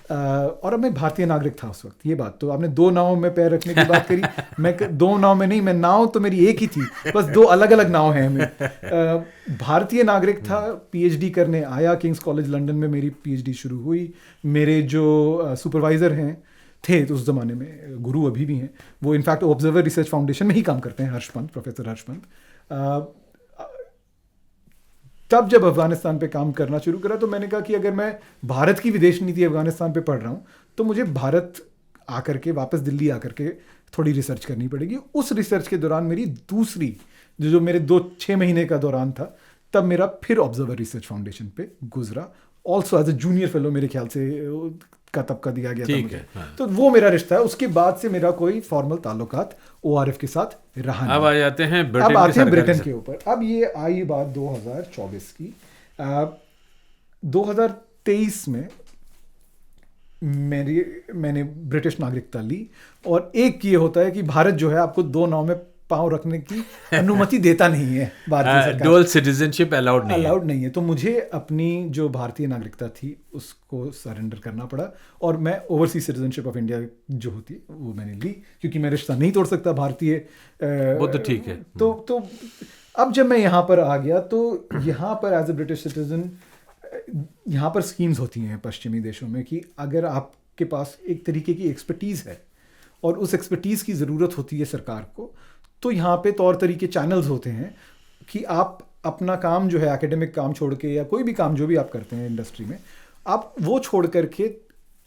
और अब मैं भारतीय नागरिक था उस वक्त। ये बात तो आपने 2 नाव में पैर रखने की बात करी, मैं 2 नाव में नहीं, मैं नाव तो मेरी एक ही थी, बस 2 अलग अलग नाव हैं मैं। भारतीय नागरिक था, PhD करने आया, किंग्स कॉलेज लंदन में मेरी PhD शुरू हुई। मेरे जो सुपरवाइज़र हैं थे तो उस ज़माने में, गुरु अभी भी हैं, वो इनफैक्ट ऑब्जर्वर रिसर्च फाउंडेशन में ही काम करते हैं, हर्षपंत, प्रोफेसर हर्षपंत। तब जब अफगानिस्तान पे काम करना शुरू करा तो मैंने कहा कि अगर मैं भारत की विदेश नीति अफगानिस्तान पे पढ़ रहा हूँ तो मुझे भारत आकर के, वापस दिल्ली आकर के थोड़ी रिसर्च करनी पड़ेगी। उस रिसर्च के दौरान मेरी दूसरी जो मेरे 6 महीने का दौरान था, तब मेरा फिर ऑब्जर्वर रिसर्च फाउंडेशन पे गुजरा, also as a junior fellow मेरे ख्याल से का तब का दिया गया था मुझे। हाँ। तो वो मेरा रिश्ता है। उसके बाद से मेरा कोई फॉर्मल ताल्लुकात ORF के साथ रहा नहीं। अब आ जाते हैं ब्रिटेन के ऊपर। अब ये आई बात 2024 की। 2023 में मैंने ब्रिटिश नागरिकता ली, और एक ये होता है कि भारत जो है आपको 2 नाव में पांव रखने की अनुमति देता नहीं है, भारतीय सरकार। डुअल सिटीजनशिप अलाउड नहीं है। तो मुझे अपनी जो भारतीय नागरिकता थी उसको सरेंडर करना पड़ा, और मैं ओवरसीज सिटीजनशिप ऑफ इंडिया जो होती है वो मैंने ली, क्योंकि मैं रिश्ता नहीं तोड़ सकता भारतीय। वो तो ठीक है। तो अब जब मैं यहाँ पर आ गया तो यहाँ पर एज ए ब्रिटिश सिटीजन, यहाँ पर स्कीम्स होती हैं पश्चिमी देशों में कि अगर आपके पास एक तरीके की एक्सपर्टीज़ है और उस एक्सपर्टीज़ की ज़रूरत होती है सरकार को, तो यहाँ पे तौर तरीके चैनल्स होते हैं कि आप अपना काम जो है, एकेडमिक काम छोड़ के या कोई भी काम जो भी आप करते हैं इंडस्ट्री में, आप वो छोड़ करके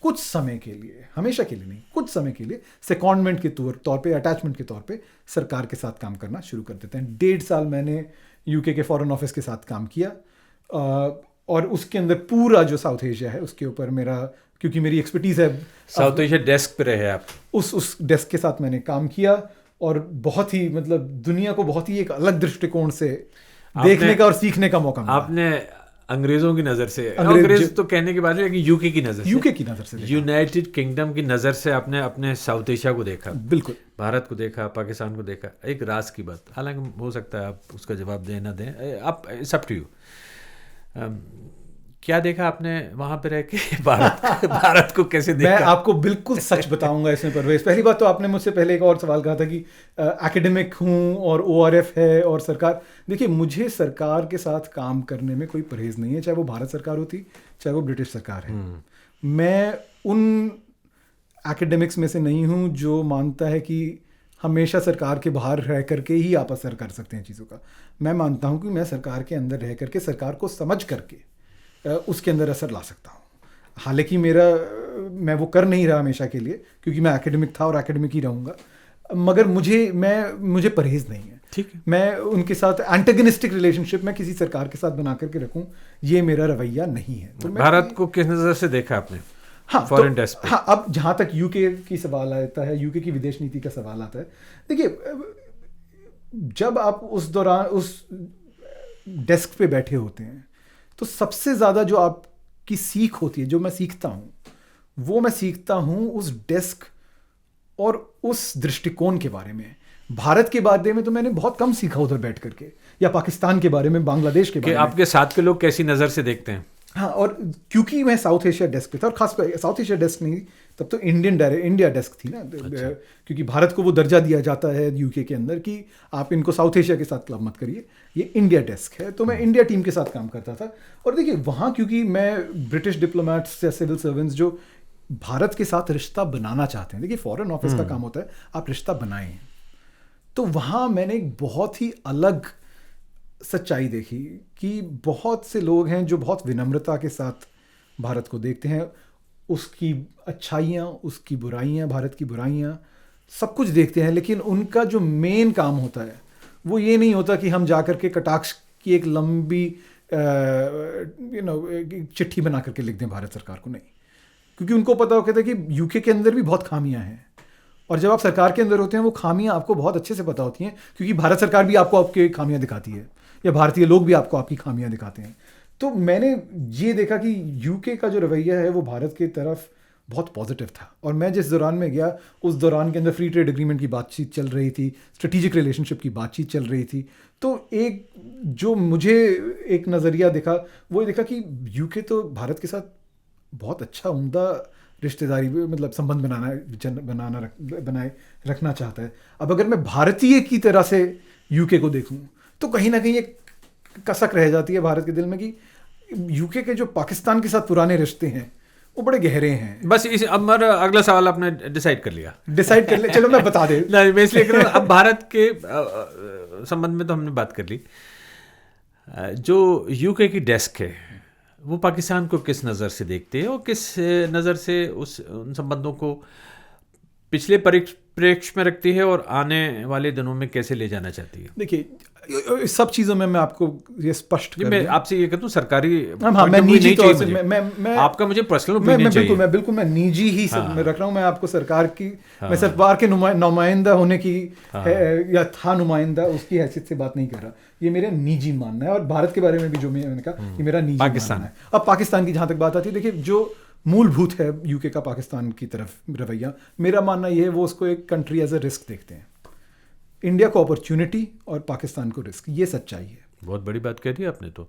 कुछ समय के लिए, हमेशा के लिए नहीं, कुछ समय के लिए सेकॉन्डमेंट के तौर पे, अटैचमेंट के तौर पे सरकार के साथ काम करना शुरू कर देते हैं। 1.5 साल मैंने UK के फॉरेन ऑफिस के साथ काम किया, और उसके अंदर पूरा जो साउथ एशिया है उसके ऊपर मेरा, क्योंकि मेरी एक्सपर्टीज़ है, साउथ एशिया डेस्क पे रहे आप। उस डेस्क के साथ मैंने काम किया, और बहुत ही, मतलब दुनिया को बहुत ही एक अलग दृष्टिकोण से देखने का और सीखने का मौका मिला। आपने अंग्रेजों की नज़र से, अंग्रेज तो कहने की बात है, लेकिन UK की नज़र से, यूनाइटेड किंगडम की नज़र से आपने अपने साउथ एशिया को देखा, बिल्कुल भारत को देखा, पाकिस्तान को देखा। एक राज की बात, हालांकि हो सकता है आप उसका जवाब दें ना दें, आप इट्स अप टू यू। क्या देखा आपने वहाँ पे रह के भारत को कैसे देखा? मैं आपको बिल्कुल सच बताऊंगा इसमें परवेज। पहली बात तो आपने मुझसे पहले एक और सवाल कहा था कि एकेडमिक हूँ और ORF है और सरकार। देखिए, मुझे सरकार के साथ काम करने में कोई परहेज़ नहीं है, चाहे वो भारत सरकार होती, चाहे वो ब्रिटिश सरकार है। मैं उन एकेडमिक्स में से नहीं हूँ जो मानता है कि हमेशा सरकार के बाहर रह करके ही आप असर कर सकते हैं चीज़ों का। मैं मानता हूँ कि मैं सरकार के अंदर रह करके, सरकार को समझ करके उसके अंदर असर ला सकता हूँ। हालांकि मैं वो कर नहीं रहा हमेशा के लिए, क्योंकि मैं एकेडमिक था और एकेडमिक ही रहूँगा, मगर मुझे परहेज़ नहीं है। ठीक है, मैं उनके साथ एंटेगनिस्टिक रिलेशनशिप में किसी सरकार के साथ बना करके रखूँ, ये मेरा रवैया नहीं है। तो भारत को किस नज़र से देखा आपने? हाँ, फॉरेन डेस्क पे। हाँ, अब जहाँ तक UK की सवाल आता है, UK की विदेश नीति का सवाल आता है, देखिए, जब आप उस दौरान उस डेस्क पे बैठे होते हैं तो सबसे ज़्यादा जो आपकी सीख होती है, जो मैं सीखता हूँ, वो मैं सीखता हूँ उस डेस्क और उस दृष्टिकोण के बारे में। भारत के बारे में तो मैंने बहुत कम सीखा उधर बैठ करके, या पाकिस्तान के बारे में, बांग्लादेश के बारे में। आपके साथ के लोग कैसी नज़र से देखते हैं? हाँ, और क्योंकि मैं साउथ एशिया डेस्क पे था, और खासकर साउथ एशिया डेस्क नहीं, तब तो इंडिया डेस्क थी ना। अच्छा। क्योंकि भारत को वो दर्जा दिया जाता है UK के अंदर कि आप इनको साउथ एशिया के साथ क्लब मत करिए, ये इंडिया डेस्क है। तो मैं इंडिया टीम के साथ काम करता था। और देखिए, वहाँ क्योंकि मैं ब्रिटिश डिप्लोमेट्स या सिविल सर्वेंट्स जो भारत के साथ रिश्ता बनाना चाहते हैं, देखिए फॉरेन ऑफिस का काम होता है आप रिश्ता बनाएं, तो वहाँ मैंने एक बहुत ही अलग सच्चाई देखी कि बहुत से लोग हैं जो बहुत विनम्रता के साथ भारत को देखते हैं, उसकी अच्छाइयाँ, उसकी बुराइयाँ, भारत की बुराइयाँ सब कुछ देखते हैं, लेकिन उनका जो मेन काम होता है वो ये नहीं होता कि हम जा कर के कटाक्ष की एक लंबी चिट्ठी बना करके लिख दें भारत सरकार को, नहीं, क्योंकि उनको पता होता है कि यूके के अंदर भी बहुत खामियां हैं, और जब आप सरकार के अंदर होते हैं वो खामियां आपको बहुत अच्छे से पता होती हैं, क्योंकि भारत सरकार भी आपको आपके खामियां दिखाती है, या भारतीय लोग भी आपको आपकी खामियां दिखाते हैं। तो मैंने ये देखा कि यूके का जो रवैया है वो भारत की तरफ बहुत पॉजिटिव था, और मैं जिस दौरान में गया उस दौरान के अंदर फ्री ट्रेड एग्रीमेंट की बातचीत चल रही थी, स्ट्रेटेजिक रिलेशनशिप की बातचीत चल रही थी। तो एक जो मुझे एक नज़रिया दिखा वो दिखा कि यूके तो भारत के साथ बहुत अच्छा उम्दा रिश्तेदारी, मतलब संबंध बनाए रखना चाहता है। अब अगर मैं भारतीय की तरह से यूके को देखूं तो कहीं ना कहीं एक कसक रह जाती है भारत के दिल में कि यूके के जो पाकिस्तान के साथ पुराने रिश्ते हैं वो बड़े गहरे हैं। बस इस अब मेरा अगला सवाल आपने डिसाइड कर लिया। चलो मैं बता दे। नहीं, मैं इसलिए कह रहा हूं, अब भारत के संबंध में तो हमने बात कर ली। जो यूके की डेस्क है वो पाकिस्तान को किस नज़र से देखते हैं और किस नज़र से उन संबंधों को पिछले परिप्रेक्ष्य में रखती है और आने वाले दिनों में कैसे ले जाना चाहती है? देखिए, सब चीज़ों में मैं आपको ये स्पष्ट कर मैं आपसे ये कहता हूँ सरकारी, मैं निजी तौर से मैं आपका मुझे पर्सनल ओपिनियन चाहिए। बिल्कुल मैं निजी ही मैं रख रहा हूँ। मैं आपको सरकार की मैं सरकार के नुमाइंदा होने की या था नुमाइंदा उसकी हैसियत से बात नहीं कर रहा। ये मेरा निजी मानना है, और भारत के बारे में भी जो मैंने कहा ये मेरा निजी मानना है। अब पाकिस्तान की जहाँ तक बात आती है, देखिए जो मूलभूत है यूके का पाकिस्तान की तरफ रवैया, मेरा मानना ये है वो उसको एक कंट्री एज ए रिस्क देखते हैं। इंडिया को अपॉर्चुनिटी और पाकिस्तान को रिस्क, ये सच्चाई है। बहुत बड़ी बात कह दी आपने। तो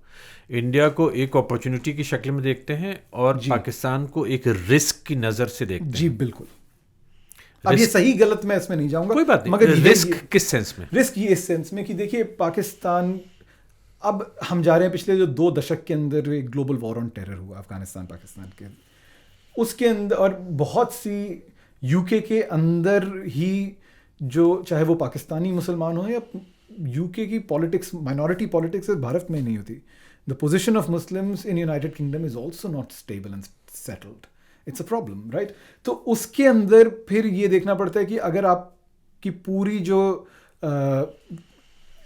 इंडिया को एक अपॉर्चुनिटी की शक्ल में देखते हैं और पाकिस्तान को एक रिस्क की नज़र से देखते हैं। जी बिल्कुल। अब ये सही गलत मैं इसमें नहीं जाऊंगा, कोई बात नहीं, मगर रिस्क किस सेंस में? रिस्क ये इस सेंस में कि देखिए पाकिस्तान, अब हम जा रहे हैं पिछले जो 2 दशक के अंदर एक ग्लोबल वॉर ऑन टेरर हुआ अफगानिस्तान पाकिस्तान के, उसके अंदर और बहुत सी यूके के अंदर ही जो चाहे वो पाकिस्तानी मुसलमान हो या यूके की पॉलिटिक्स, माइनॉरिटी पॉलिटिक्स भारत में नहीं होती। The position of Muslims in United kingdom is also not stable and settled, it's a problem, right. तो उसके अंदर फिर ये देखना पड़ता है कि अगर आपकी पूरी जो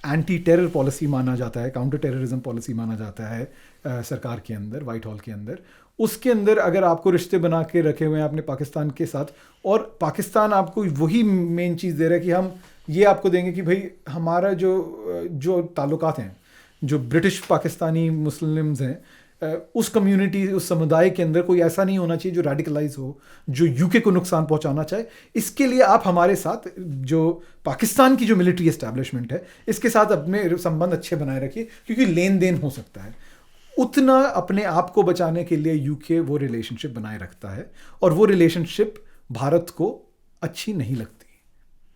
एंटी टेरर पॉलिसी माना जाता है, काउंटर टेररिज्म पॉलिसी माना जाता है सरकार के अंदर, वाइट हॉल के अंदर, उसके अंदर अगर आपको रिश्ते बना के रखे हुए हैं आपने पाकिस्तान के साथ, और पाकिस्तान आपको वही मेन चीज़ दे रहा है कि हम ये आपको देंगे कि भाई हमारा जो ताल्लुकात हैं, जो ब्रिटिश पाकिस्तानी मुस्लिम्स हैं, उस कम्युनिटी, उस समुदाय के अंदर कोई ऐसा नहीं होना चाहिए जो रेडिकलाइज हो, जो यूके को नुकसान पहुंचाना चाहे। इसके लिए आप हमारे साथ, जो पाकिस्तान की जो मिलिट्री एस्टैब्लिशमेंट है, इसके साथ अपने संबंध अच्छे बनाए रखिए, क्योंकि लेन देन हो सकता है। उतना अपने आप को बचाने के लिए यूके वो रिलेशनशिप बनाए रखता है, और वो रिलेशनशिप भारत को अच्छी नहीं लगती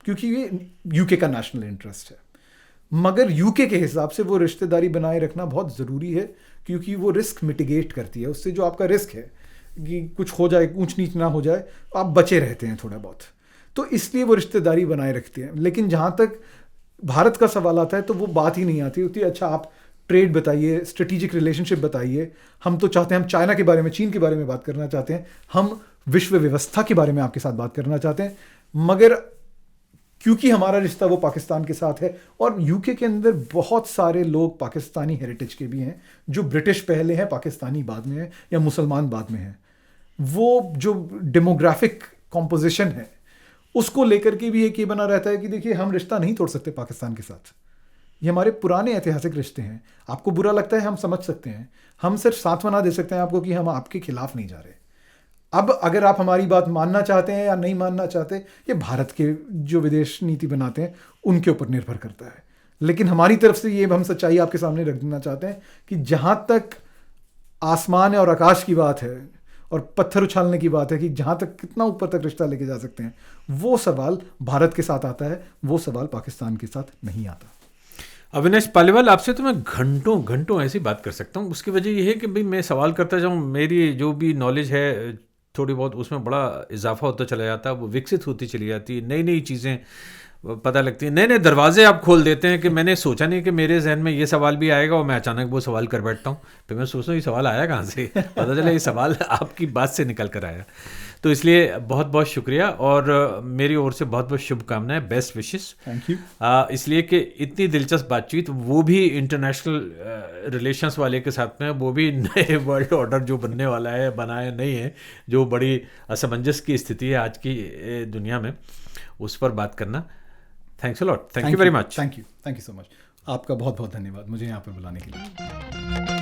क्योंकि ये यूके का नेशनल इंटरेस्ट है। मगर यूके के हिसाब से वो रिश्तेदारी बनाए रखना बहुत ज़रूरी है, क्योंकि वो रिस्क मिटिगेट करती है। उससे जो आपका रिस्क है कि कुछ हो जाए, ऊंच नीच ना हो जाए, आप बचे रहते हैं थोड़ा बहुत, तो इसलिए वो रिश्तेदारी बनाए रखती है। लेकिन जहाँ तक भारत का सवाल आता है तो वो बात ही नहीं आती होती। अच्छा, आप ट्रेड बताइए, स्ट्रेटेजिक रिलेशनशिप बताइए। हम तो चाहते हैं, हम चाइना के बारे में, चीन के बारे में बात करना चाहते हैं, हम विश्व व्यवस्था के बारे में आपके साथ बात करना चाहते हैं, मगर क्योंकि हमारा रिश्ता वो पाकिस्तान के साथ है, और यूके के अंदर बहुत सारे लोग पाकिस्तानी हेरिटेज के भी हैं, जो ब्रिटिश पहले हैं, पाकिस्तानी बाद में हैं, या मुसलमान बाद में हैं। वो जो डेमोग्राफिक कॉम्पोजिशन है उसको लेकर के भी एक ये बना रहता है कि देखिए हम रिश्ता नहीं तोड़ सकते पाकिस्तान के साथ, ये हमारे पुराने ऐतिहासिक रिश्ते हैं। आपको बुरा लगता है, हम समझ सकते हैं, हम सिर्फ सांत्वना दे सकते हैं आपको कि हम आपके खिलाफ नहीं जा रहे। अब अगर आप हमारी बात मानना चाहते हैं या नहीं मानना चाहते, ये भारत के जो विदेश नीति बनाते हैं उनके ऊपर निर्भर करता है। लेकिन हमारी तरफ से ये हम सच्चाई आपके सामने रख देना चाहते हैं कि जहाँ तक आसमान और आकाश की बात है और पत्थर उछालने की बात है, कि जहाँ तक कितना ऊपर तक रिश्ता लेके जा सकते हैं, वो सवाल भारत के साथ आता है, वो सवाल पाकिस्तान के साथ नहीं आता। अविनाश पालीवाल, आपसे तो मैं घंटों घंटों ऐसी बात कर सकता हूँ। उसकी वजह यह है कि भाई मैं सवाल करता जाऊँ, मेरी जो भी नॉलेज है थोड़ी बहुत उसमें बड़ा इजाफा होता चला जाता है, वो विकसित होती चली जाती है, नई नई चीज़ें पता लगती है, नए नए दरवाजे आप खोल देते हैं कि मैंने सोचा नहीं कि मेरे जहन में ये सवाल भी आएगा और मैं अचानक वो सवाल कर बैठता हूँ। फिर मैं सोचता हूँ ये सवाल आया कहाँ से, पता चला ये सवाल आपकी बात से निकल कर आया। तो इसलिए बहुत बहुत शुक्रिया और मेरी ओर से बहुत बहुत शुभकामनाएं, बेस्ट विशेस। Thank you. इसलिए कि इतनी दिलचस्प बातचीत, वो भी इंटरनेशनल रिलेशंस वाले के साथ में, वो भी नए वर्ल्ड ऑर्डर जो बनने वाला है, बनाया नहीं है, जो बड़ी असमंजस की स्थिति है आज की दुनिया में, उस पर बात करना। Thanks a lot, thank you very much. Thank you so much. आपका बहुत बहुत धन्यवाद मुझे यहाँ पर बुलाने के लिए।